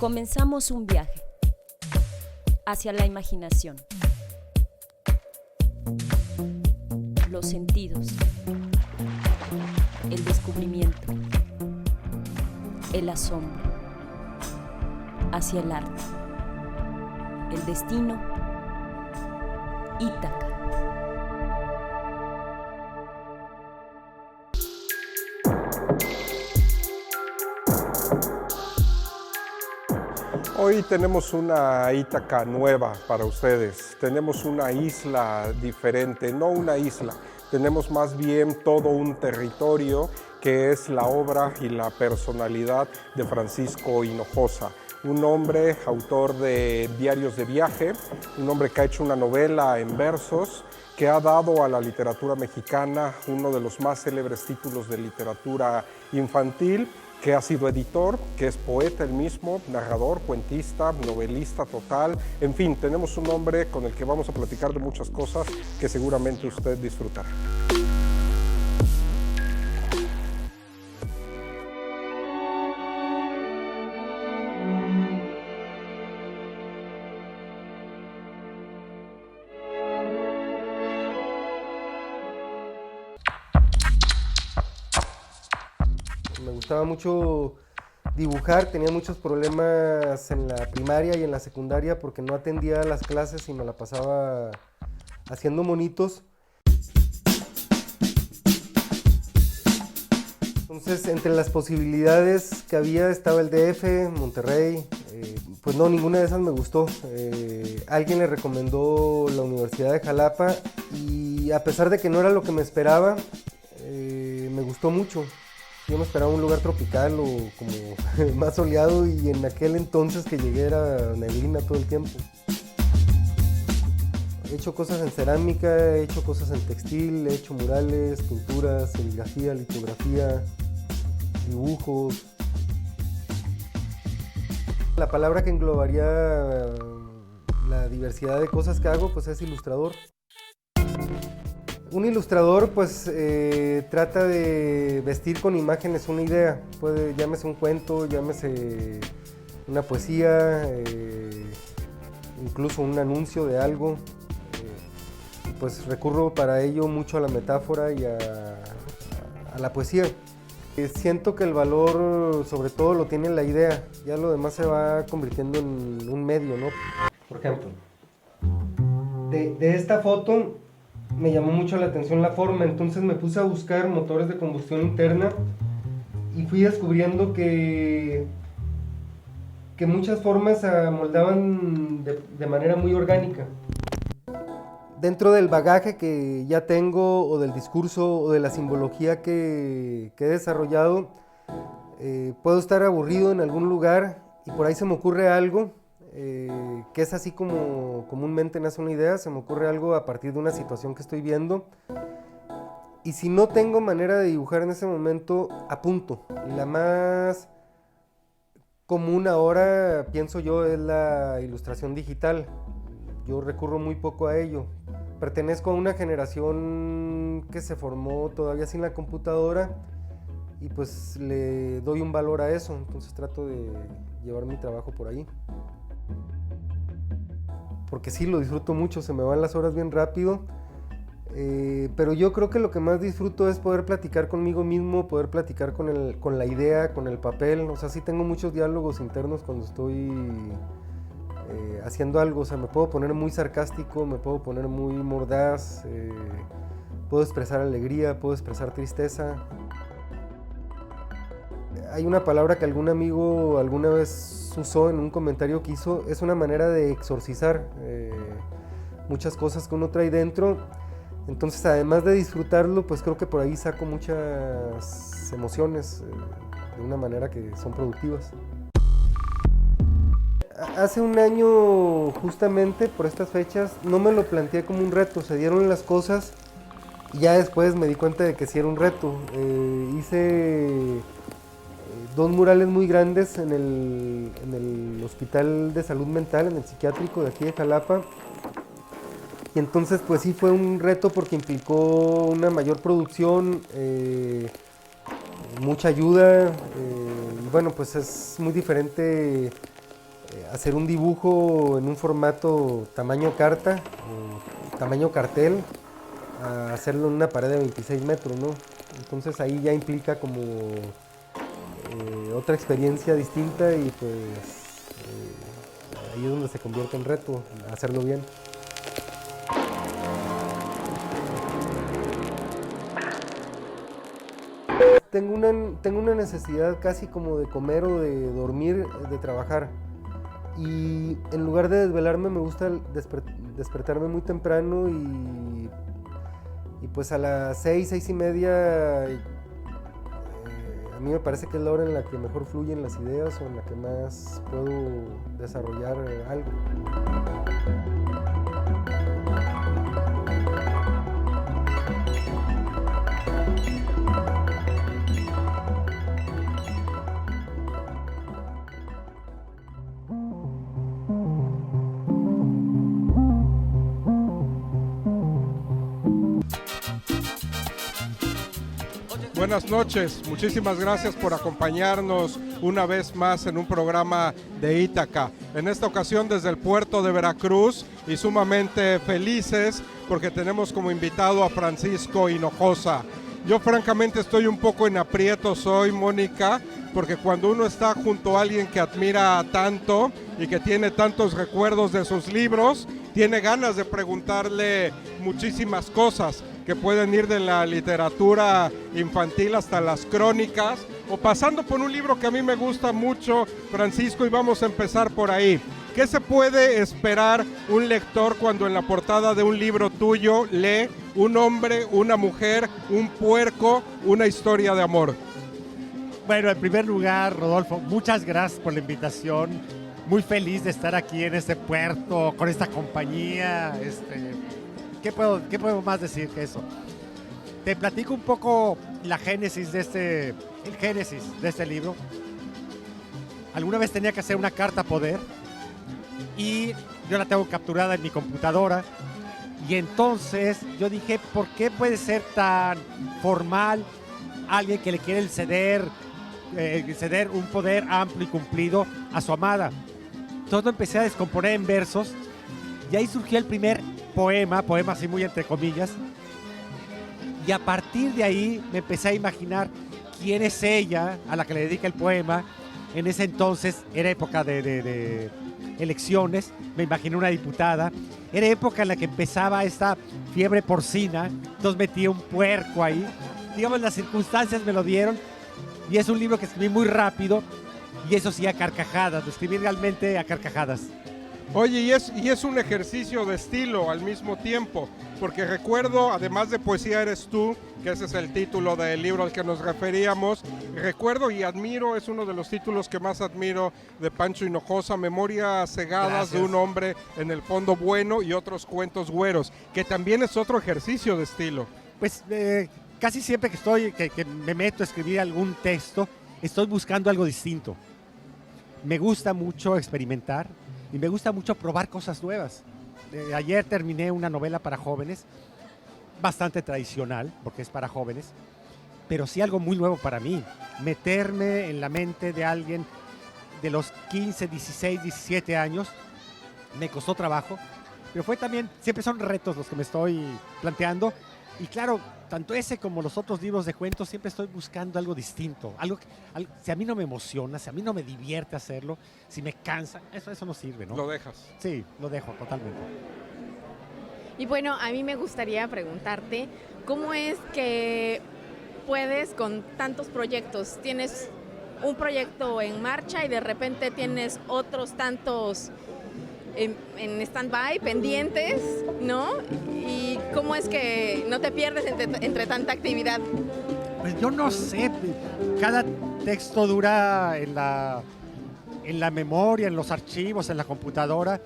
Comenzamos un viaje hacia la imaginación, los sentidos, el descubrimiento, el asombro, hacia el arte, el destino, Ítaca. Hoy tenemos una Ítaca nueva para ustedes, tenemos una isla diferente, no una isla, tenemos más bien todo un territorio que es la obra y la personalidad de Francisco Hinojosa, un hombre autor de diarios de viaje, un hombre que ha hecho una novela en versos, que ha dado a la literatura mexicana uno de los más célebres títulos de literatura infantil, que ha sido editor, que es poeta él mismo, narrador, cuentista, novelista total. En fin, tenemos un hombre con el que vamos a platicar de muchas cosas que seguramente usted disfrutará. Me gustaba mucho dibujar, tenía muchos problemas en la primaria y en la secundaria porque no atendía las clases y me la pasaba haciendo monitos. Entonces, entre las posibilidades que había estaba el DF, Monterrey, pues no, ninguna de esas me gustó. Alguien le recomendó la Universidad de Jalapa y a pesar de que no era lo que me esperaba, me gustó mucho. Yo me esperaba un lugar tropical o como más soleado y en aquel entonces que llegué era neblina todo el tiempo. He hecho cosas en cerámica, he hecho cosas en textil, he hecho murales, pinturas, serigrafía, litografía, dibujos. La palabra que englobaría la diversidad de cosas que hago pues es ilustrador. Un ilustrador pues trata de vestir con imágenes una idea, llámese un cuento, llámese una poesía, incluso un anuncio de algo. Pues recurro para ello mucho a la metáfora y a la poesía. Siento que el valor sobre todo lo tiene la idea, ya lo demás se va convirtiendo en un medio, ¿no? Por ejemplo, de esta foto me llamó mucho la atención la forma, entonces me puse a buscar motores de combustión interna y fui descubriendo que muchas formas se amoldaban de manera muy orgánica. Dentro del bagaje que ya tengo, o del discurso, o de la simbología que he desarrollado, puedo estar aburrido en algún lugar y por ahí se me ocurre algo, que es así como comúnmente nace una idea, se me ocurre algo a partir de una situación que estoy viendo. Y si no tengo manera de dibujar en ese momento, apunto. Y la más común ahora, pienso yo, es la ilustración digital. Yo recurro muy poco a ello. Pertenezco a una generación que se formó todavía sin la computadora y pues le doy un valor a eso, entonces trato de llevar mi trabajo por ahí. Porque sí, lo disfruto mucho, se me van las horas bien rápido, pero yo creo que lo que más disfruto es poder platicar conmigo mismo, poder platicar con la idea, con el papel. O sea, sí tengo muchos diálogos internos cuando estoy haciendo algo. O sea, me puedo poner muy sarcástico, me puedo poner muy mordaz, puedo expresar alegría, puedo expresar tristeza. Hay una palabra que algún amigo alguna vez usó en un comentario que hizo, es una manera de exorcizar muchas cosas que uno trae dentro. Entonces, además de disfrutarlo, pues creo que por ahí saco muchas emociones de una manera que son productivas. Hace un año, justamente por estas fechas, no me lo planteé como un reto, se dieron las cosas y ya después me di cuenta de que sí era un reto. Hice dos murales muy grandes en el Hospital de Salud Mental, en el psiquiátrico de aquí de Jalapa. Y entonces pues sí fue un reto porque implicó una mayor producción, mucha ayuda, y bueno, pues es muy diferente hacer un dibujo en un formato tamaño carta, o tamaño cartel, a hacerlo en una pared de 26 metros, ¿no? Entonces ahí ya implica como otra experiencia distinta y pues ahí es donde se convierte en reto, hacerlo bien. Tengo una necesidad casi como de comer o de dormir, de trabajar. Y en lugar de desvelarme me gusta despertarme muy temprano y pues a las 6:30 a mí me parece que es la hora en la que mejor fluyen las ideas o en la que más puedo desarrollar algo. Buenas noches, muchísimas gracias por acompañarnos una vez más en un programa de Ítaca. En esta ocasión desde el puerto de Veracruz y sumamente felices porque tenemos como invitado a Francisco Hinojosa. Yo francamente estoy un poco en aprietos hoy, Mónica, porque cuando uno está junto a alguien que admira tanto y que tiene tantos recuerdos de sus libros, tiene ganas de preguntarle muchísimas cosas que pueden ir de la literatura infantil hasta las crónicas o pasando por un libro que a mí me gusta mucho, Francisco, y vamos a empezar por ahí. ¿Qué se puede esperar un lector cuando en la portada de un libro tuyo lee un hombre, una mujer, un puerco, una historia de amor? Bueno, en primer lugar, Rodolfo, muchas gracias por la invitación. Muy feliz de estar aquí en este puerto, con esta compañía. ¿Qué puedo más decir que eso? Te platico un poco el génesis de este libro. Alguna vez tenía que hacer una carta poder y yo la tengo capturada en mi computadora y entonces yo dije, ¿por qué puede ser tan formal alguien que le quiere ceder un poder amplio y cumplido a su amada? Entonces lo empecé a descomponer en versos y ahí surgió el primer poema así muy entre comillas, y a partir de ahí me empecé a imaginar quién es ella a la que le dedica el poema. En ese entonces era época de elecciones, me imaginé una diputada, era época en la que empezaba esta fiebre porcina, entonces metí un puerco ahí, digamos las circunstancias me lo dieron, y es un libro que escribí muy rápido, y eso sí a carcajadas, lo escribí realmente a carcajadas. Oye, y es un ejercicio de estilo al mismo tiempo, porque recuerdo, además de Poesía eres tú, que ese es el título del libro al que nos referíamos, recuerdo y admiro, es uno de los títulos que más admiro de Pancho Hinojosa, Memorias cegadas. Gracias. De un hombre en el fondo bueno y otros cuentos güeros, que también es otro ejercicio de estilo. Pues casi siempre que me meto a escribir algún texto, estoy buscando algo distinto. Me gusta mucho experimentar y me gusta mucho probar cosas nuevas. Ayer terminé una novela para jóvenes, bastante tradicional, porque es para jóvenes, pero sí algo muy nuevo para mí. Meterme en la mente de alguien de los 15, 16, 17 años, me costó trabajo, pero fue también, siempre son retos los que me estoy planteando. Y claro, tanto ese como los otros libros de cuentos, siempre estoy buscando algo distinto. Si a mí no me emociona, si a mí no me divierte hacerlo, si me cansa, eso no sirve, ¿no? ¿Lo dejas? Sí, lo dejo totalmente. Y bueno, a mí me gustaría preguntarte, ¿cómo es que puedes con tantos proyectos? Tienes un proyecto en marcha y de repente tienes otros tantos en stand-by, pendientes, ¿no? ¿Y cómo es que no te pierdes entre tanta actividad? Pues yo no sé, cada texto dura en la memoria, en los archivos, en la computadora,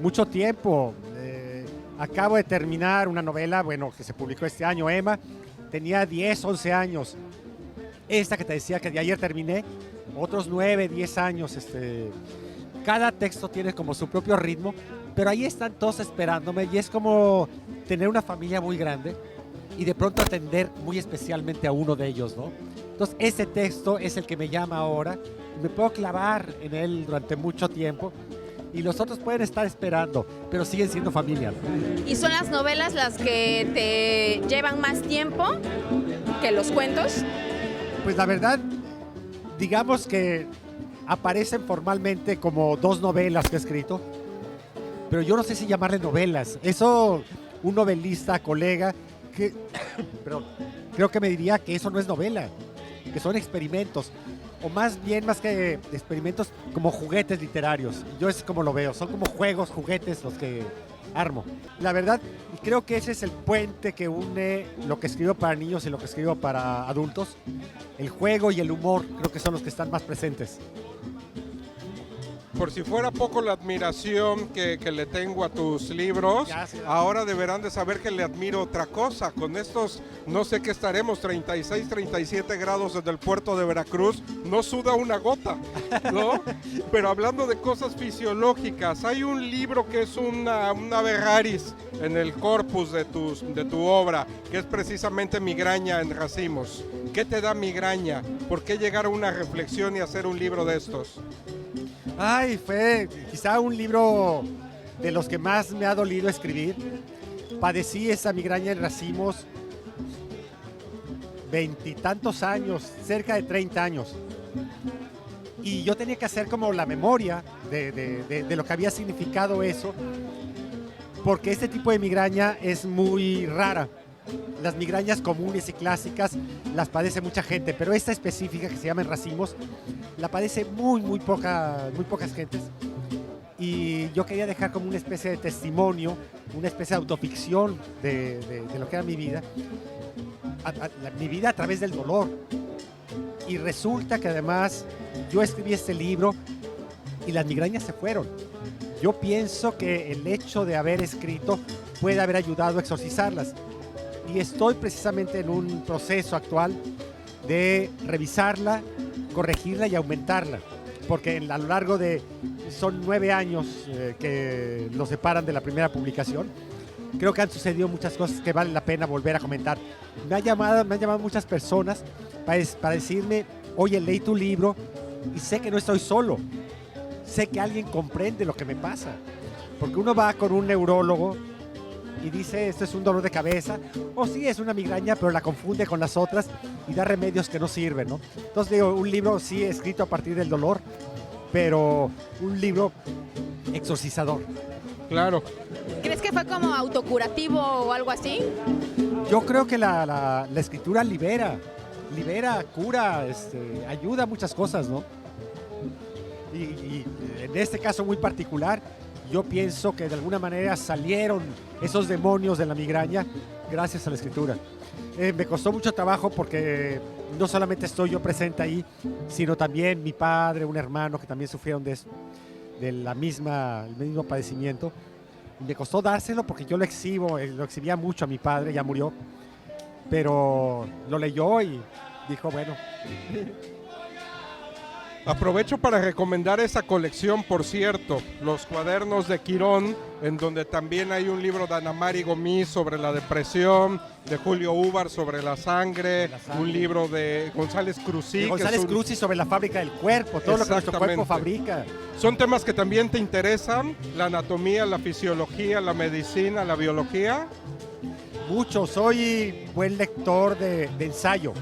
mucho tiempo. Acabo de terminar una novela, bueno, que se publicó este año, Emma, tenía 10, 11 años. Esta que te decía que de ayer terminé, otros 9, 10 años, Cada texto tiene como su propio ritmo, pero ahí están todos esperándome y es como tener una familia muy grande y de pronto atender muy especialmente a uno de ellos, ¿no? Entonces, ese texto es el que me llama ahora me puedo clavar en él durante mucho tiempo y los otros pueden estar esperando, pero siguen siendo familia. ¿Y son las novelas las que te llevan más tiempo que los cuentos? Pues la verdad, digamos que aparecen formalmente como 2 novelas que he escrito, pero yo no sé si llamarle novelas. Eso, un novelista, colega, que pero creo que me diría que eso no es novela, que son experimentos, o más bien, más que experimentos, como juguetes literarios. Yo es como lo veo, son como juegos, juguetes los que armo. La verdad, creo que ese es el puente que une lo que escribo para niños y lo que escribo para adultos. El juego y el humor creo que son los que están más presentes. Por si fuera poco la admiración que le tengo a tus libros, Gracias. ahora deberán de saber que le admiro otra cosa. Con estos, no sé qué estaremos, 36, 37 grados desde el puerto de Veracruz, no suda una gota, ¿no? Pero hablando de cosas fisiológicas, hay un libro que es una Ferraris en el corpus de tu obra, que es precisamente Migraña en racimos. ¿Qué te da migraña? ¿Por qué llegar a una reflexión y hacer un libro de estos? Ay, fue quizá un libro de los que más me ha dolido escribir. Padecí esa migraña en racimos 20 y tantos años, cerca de 30 años. Y yo tenía que hacer como la memoria de lo que había significado eso, porque este tipo de migraña es muy rara. Las migrañas comunes y clásicas las padece mucha gente, pero esta específica que se llama en racimos la padece muy pocas gentes. Y yo quería dejar como una especie de testimonio, una especie de autoficción de lo que era mi vida, mi vida a través del dolor. Y resulta que además yo escribí este libro y las migrañas se fueron. Yo pienso que el hecho de haber escrito puede haber ayudado a exorcizarlas. Y estoy precisamente en un proceso actual de revisarla, corregirla y aumentarla. Porque a lo largo de... son 9 años que nos separan de la primera publicación. Creo que han sucedido muchas cosas que vale la pena volver a comentar. Me han llamado muchas personas para decirme, oye, leí tu libro y sé que no estoy solo. Sé que alguien comprende lo que me pasa. Porque uno va con un neurólogo y dice, esto es un dolor de cabeza, o sí, es una migraña, pero la confunde con las otras y da remedios que no sirven, ¿no? Entonces digo, un libro sí escrito a partir del dolor, pero un libro exorcizador. Claro. ¿Crees que fue como autocurativo o algo así? Yo creo que la escritura libera, cura, ayuda a muchas cosas, ¿no? Y en este caso muy particular, yo pienso que de alguna manera salieron esos demonios de la migraña gracias a la escritura. Me costó mucho trabajo porque no solamente estoy yo presente ahí, sino también mi padre, un hermano que también sufrieron de eso, el mismo padecimiento. Y me costó dárselo porque yo lo exhibía mucho a mi padre, ya murió, pero lo leyó y dijo, bueno. Aprovecho para recomendar esa colección, por cierto, los cuadernos de Quirón, en donde también hay un libro de Ana Mari Gomis sobre la depresión, de Julio Ubar sobre la sangre, un libro de González Cruzí. Cruzí sobre la fábrica del cuerpo, todo lo que nuestro cuerpo fabrica. ¿Son temas que también te interesan? ¿La anatomía, la fisiología, la medicina, la biología? Mucho, soy buen lector de ensayo.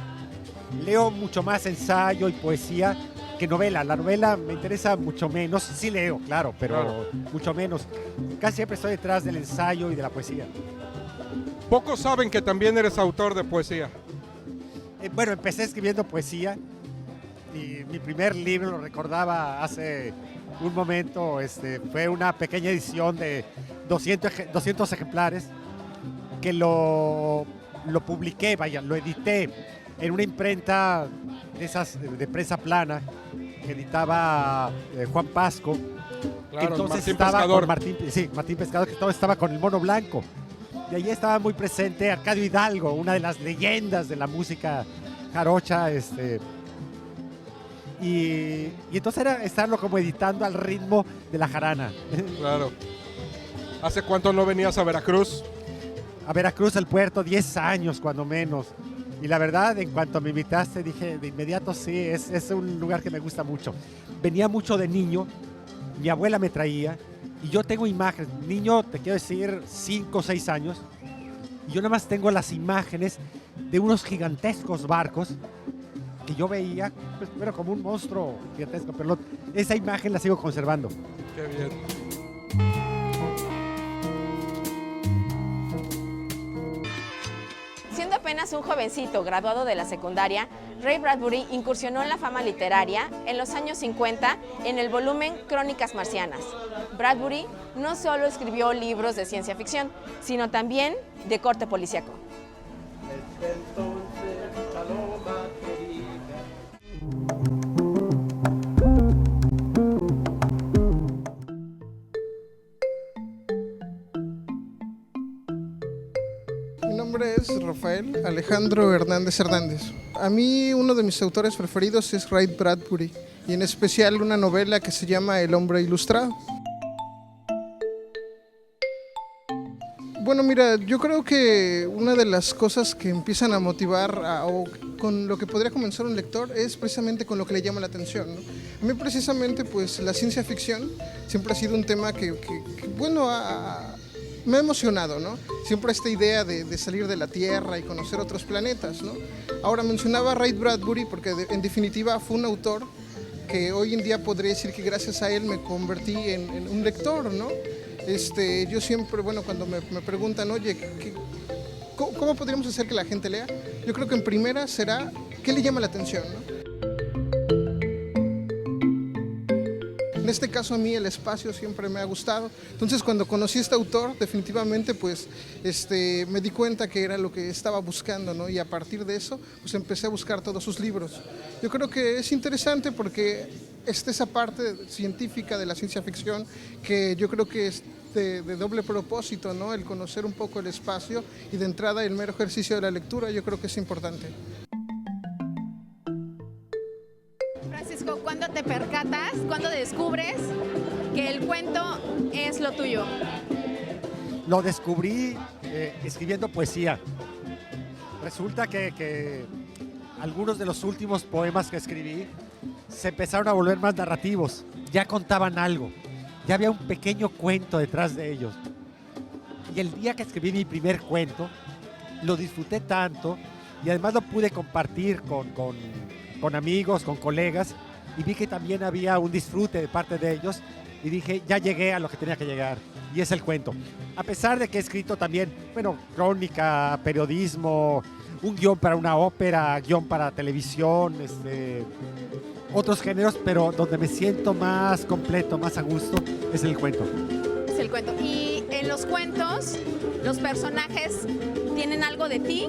Leo mucho más ensayo y poesía que novela. La novela me interesa mucho menos, sí leo, claro, pero mucho menos. Casi siempre estoy detrás del ensayo y de la poesía. Pocos saben que también eres autor de poesía. Bueno, empecé escribiendo poesía y mi primer libro, lo recordaba hace un momento, fue una pequeña edición de 200 ejemplares que lo publiqué, lo edité en una imprenta de esas de prensa plana que editaba Juan Pasco. Claro, entonces Martín estaba Pescador. con Martín Pescador, que estaba con el Mono Blanco. Y allí estaba muy presente Arcadio Hidalgo, una de las leyendas de la música jarocha. Y entonces era estarlo como editando al ritmo de la jarana. Claro. ¿Hace cuánto no venías a Veracruz? A Veracruz, el puerto, 10 años cuando menos. Y la verdad, en cuanto me invitaste, dije de inmediato sí, es un lugar que me gusta mucho. Venía mucho de niño, mi abuela me traía, y yo tengo imágenes. Niño, te quiero decir, 5 o 6 años, y yo nada más tengo las imágenes de unos gigantescos barcos que yo veía, pues, pero como un monstruo gigantesco, pero esa imagen la sigo conservando. Qué bien. Siendo apenas un jovencito graduado de la secundaria, Ray Bradbury incursionó en la fama literaria en los años 50 en el volumen Crónicas Marcianas. Bradbury no solo escribió libros de ciencia ficción, sino también de corte policíaco. Mi nombre es Rafael Alejandro Hernández Hernández. A mí uno de mis autores preferidos es Ray Bradbury, y en especial una novela que se llama El hombre ilustrado. Bueno, mira, yo creo que una de las cosas que empiezan a motivar o con lo que podría comenzar un lector es precisamente con lo que le llama la atención, ¿no? A mí precisamente pues la ciencia ficción siempre ha sido un tema que bueno, me ha emocionado, ¿no? Siempre esta idea de salir de la Tierra y conocer otros planetas, ¿no? Ahora mencionaba a Ray Bradbury porque en definitiva fue un autor que hoy en día podría decir que gracias a él me convertí en un lector, ¿no? Yo siempre, bueno, cuando me preguntan, oye, ¿cómo podríamos hacer que la gente lea? Yo creo que en primera será, ¿qué le llama la atención, ¿no? En este caso a mí el espacio siempre me ha gustado. Entonces cuando conocí a este autor, definitivamente pues me di cuenta que era lo que estaba buscando, ¿no? Y a partir de eso pues empecé a buscar todos sus libros. Yo creo que es interesante porque esa parte científica de la ciencia ficción que yo creo que es de doble propósito, ¿no? El conocer un poco el espacio y de entrada el mero ejercicio de la lectura, yo creo que es importante. Francisco, ¿cuándo te percatas, cuándo descubres que el cuento es lo tuyo? Lo descubrí escribiendo poesía. Resulta que algunos de los últimos poemas que escribí se empezaron a volver más narrativos. Ya contaban algo. Ya había un pequeño cuento detrás de ellos. Y el día que escribí mi primer cuento, lo disfruté tanto y además lo pude compartir con amigos, con colegas, y vi que también había un disfrute de parte de ellos y dije, ya llegué a lo que tenía que llegar, y es el cuento. A pesar de que he escrito también, bueno, crónica, periodismo, un guión para una ópera, guión para televisión, otros géneros, pero donde me siento más completo, más a gusto, es el cuento. Es el cuento. Y en los cuentos, los personajes tienen algo de ti,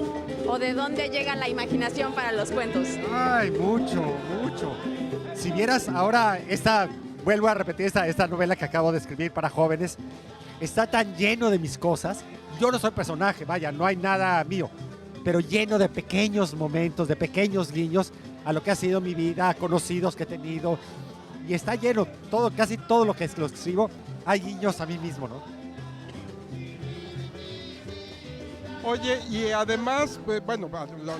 o de dónde llega la imaginación para los cuentos. Ay, mucho, mucho. Si vieras ahora vuelvo a repetir esta novela que acabo de escribir para jóvenes, está tan lleno de mis cosas. Yo no soy personaje, vaya, no hay nada mío, pero lleno de pequeños momentos, de pequeños guiños a lo que ha sido mi vida, a conocidos que he tenido, y está lleno, casi todo lo que escribo, hay guiños a mí mismo, ¿no? Oye, y además, bueno,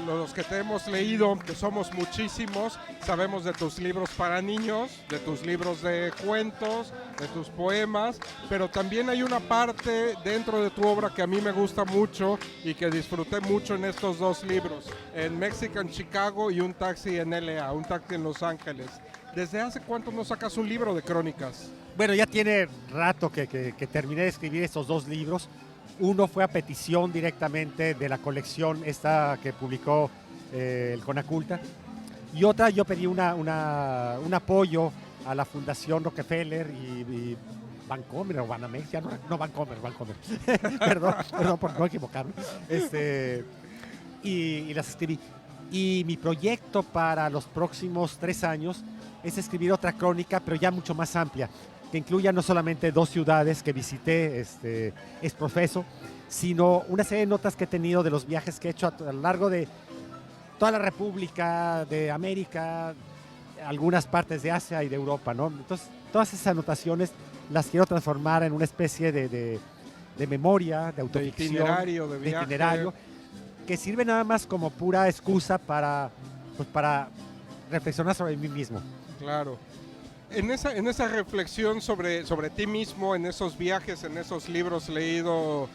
los que te hemos leído, que somos muchísimos, sabemos de tus libros para niños, de tus libros de cuentos, de tus poemas, pero también hay una parte dentro de tu obra que a mí me gusta mucho y que disfruté mucho en estos dos libros, en Mexican Chicago y Un taxi en LA, Un taxi en Los Ángeles. ¿Desde hace cuánto no sacas un libro de crónicas? Bueno, ya tiene rato que terminé de escribir estos dos libros. Uno fue a petición directamente de la colección esta que publicó el Conaculta, y otra yo pedí un apoyo a la Fundación Rockefeller y Bancomer o Banamex, ya no Bancomer. perdón por no equivocarme. Y las escribí. Y mi proyecto para los próximos 3 años es escribir otra crónica, pero ya mucho más amplia, que incluya no solamente 2 ciudades que visité, es profeso, sino una serie de notas que he tenido de los viajes que he hecho a lo largo de toda la República, de América, algunas partes de Asia y de Europa, ¿no? Entonces, todas esas anotaciones las quiero transformar en una especie de memoria, de autoficción, de itinerario, de viaje. itinerario, que sirve nada más como pura excusa para reflexionar sobre mí mismo. Claro. En esa reflexión sobre ti mismo, en esos viajes, en esos libros leídos,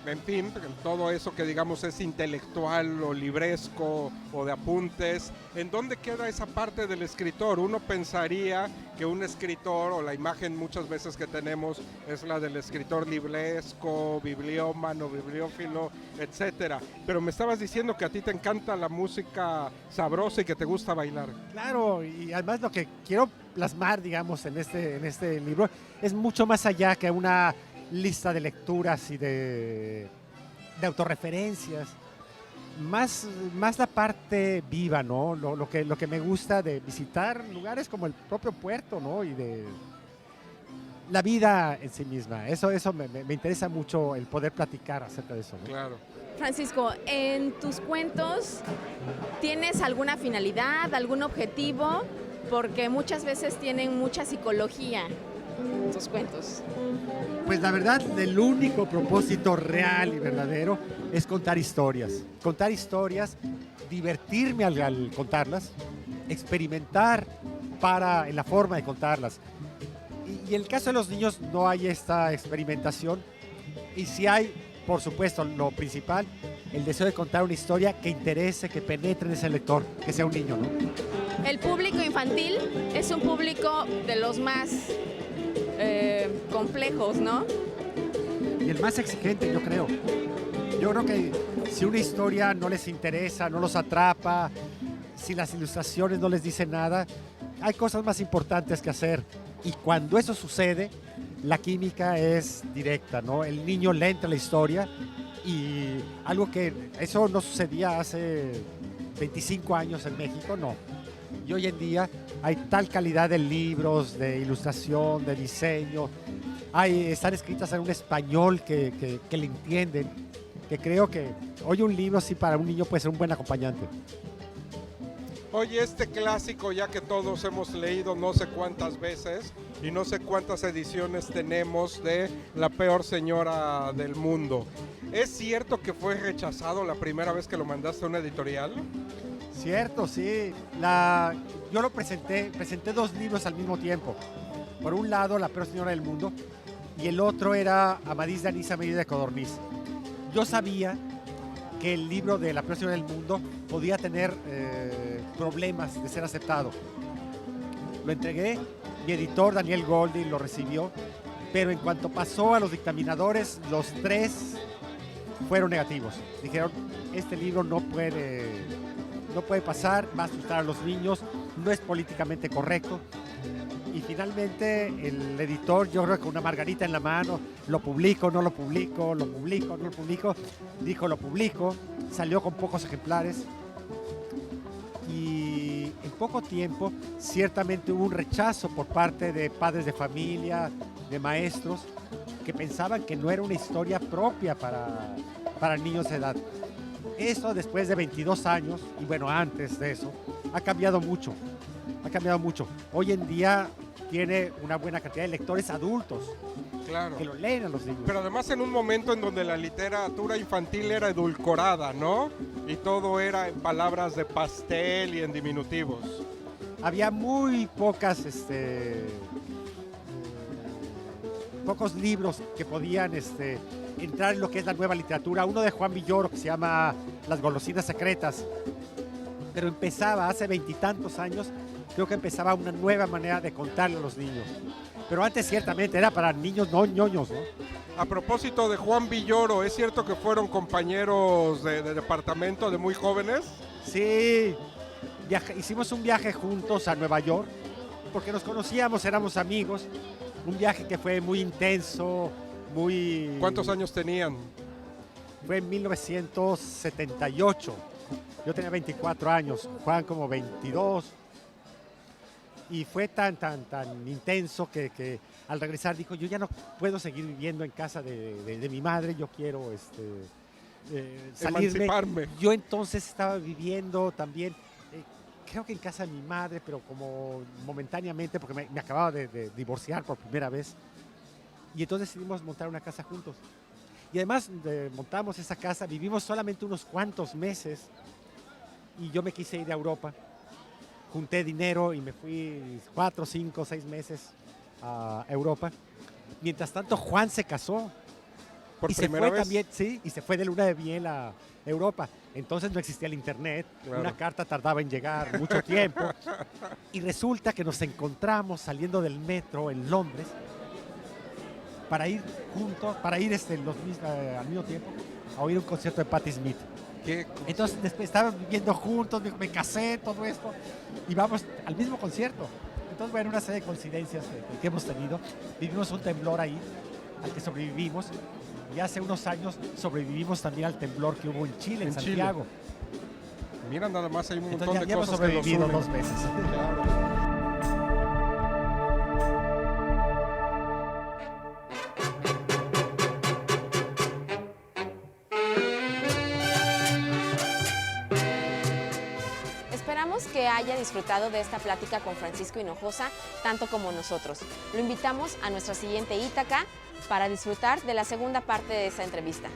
en fin, todo eso que digamos es intelectual o libresco o de apuntes, ¿en dónde queda esa parte del escritor? Uno pensaría que un escritor, o la imagen muchas veces que tenemos es la del escritor libresco, bibliómano, bibliófilo, etcétera. Pero me estabas diciendo que a ti te encanta la música sabrosa y que te gusta bailar. Claro, y además lo que quiero plasmar, digamos, en este libro es mucho más allá que una lista de lecturas y de autorreferencias, más la parte viva, ¿no? Lo que me gusta de visitar lugares como el propio puerto, ¿no? Y de la vida en sí misma. Eso me interesa mucho, el poder platicar acerca de eso, ¿no? Claro. Francisco, en tus cuentos, ¿tienes alguna finalidad, algún objetivo? Porque muchas veces tienen mucha psicología tus cuentos. Pues la verdad, el único propósito real y verdadero es contar historias. Contar historias, divertirme al contarlas, experimentar en la forma de contarlas. Y en el caso de los niños no hay esta experimentación. Y sí hay, por supuesto, lo principal, el deseo de contar una historia que interese, que penetre en ese lector, que sea un niño, ¿no? El público infantil es un público de los más complejos, ¿no? Y el más exigente, yo creo. Yo creo que si una historia no les interesa, no los atrapa, si las ilustraciones no les dicen nada, hay cosas más importantes que hacer. Y cuando eso sucede, la química es directa, ¿no? El niño le entra a la historia y algo que eso no sucedía hace 25 años en México, no. Y hoy en día hay tal calidad de libros, de ilustración, de diseño, están escritas en un español que le entienden, que creo que hoy un libro sí para un niño puede ser un buen acompañante. Oye, este clásico ya que todos hemos leído no sé cuántas veces y no sé cuántas ediciones tenemos de La peor señora del mundo. ¿Es cierto que fue rechazado la primera vez que lo mandaste a una editorial? Cierto, sí. Yo lo presenté 2 libros al mismo tiempo. Por un lado, La peor señora del mundo, y el otro era Amadís de Anís, Amadís de Codorniz. Yo sabía que el libro de La peor señora del mundo podía tener problemas de ser aceptado. Lo entregué, mi editor Daniel Goldi lo recibió, pero en cuanto pasó a los dictaminadores, los 3 fueron negativos. Dijeron, este libro no puede pasar, va a asustar a los niños, no es políticamente correcto. Y finalmente el editor, yo creo que con una margarita en la mano, lo publico, no lo publico, lo publico, no lo publico, dijo lo publico, salió con pocos ejemplares y en poco tiempo ciertamente hubo un rechazo por parte de padres de familia, de maestros, que pensaban que no era una historia propia para niños de edad. Eso después de 22 años, y bueno, antes de eso, ha cambiado mucho. Hoy en día tiene una buena cantidad de lectores adultos, Claro. que lo leen a los niños. Pero además en un momento en donde la literatura infantil era edulcorada, ¿no? Y todo era en palabras de pastel y en diminutivos. Había muy pocos libros que podían entrar en lo que es la nueva literatura. Uno de Juan Villoro que se llama Las golosinas secretas, pero empezaba hace 20 y tantos años, creo que empezaba una nueva manera de contarle a los niños. Pero antes ciertamente era para niños no ñoños, ¿no? A propósito de Juan Villoro, ¿es cierto que fueron compañeros de departamento de muy jóvenes? Sí, hicimos un viaje juntos a Nueva York, porque nos conocíamos, éramos amigos. Un viaje que fue muy intenso, muy... ¿Cuántos años tenían? Fue en 1978. Yo tenía 24 años, Juan como 22. Y fue tan intenso que al regresar dijo, yo ya no puedo seguir viviendo en casa de mi madre, yo quiero salirme. Emanciparme. Yo entonces estaba viviendo también, creo que en casa de mi madre, pero como momentáneamente, porque me acababa de divorciar por primera vez. Y entonces decidimos montar una casa juntos. Y además montamos esa casa, vivimos solamente unos cuantos meses y yo me quise ir a Europa. Junté dinero y me fui 4, 5, 6 meses a Europa. Mientras tanto, Juan se casó. ¿Por y se primera fue vez? también, sí, y se fue de luna de miel a Europa. Entonces no existía el internet, Claro. una carta tardaba en llegar mucho tiempo. Y resulta que nos encontramos saliendo del metro en Londres para ir juntos, para ir al mismo tiempo a oír un concierto de Patti Smith. ¿Qué? Entonces después estábamos viviendo juntos, me casé, todo esto, y vamos al mismo concierto. Entonces, bueno, una serie de coincidencias que hemos tenido. Vivimos un temblor ahí, al que sobrevivimos, y hace unos años sobrevivimos también al temblor que hubo en Chile, en Santiago. Mira, nada más hay un montón Entonces de ya hemos cosas que nos sobrevivido unen. 2 veces. Claro. Esperamos que haya disfrutado de esta plática con Francisco Hinojosa, tanto como nosotros. Lo invitamos a nuestra siguiente Ítaca para disfrutar de la segunda parte de esta entrevista.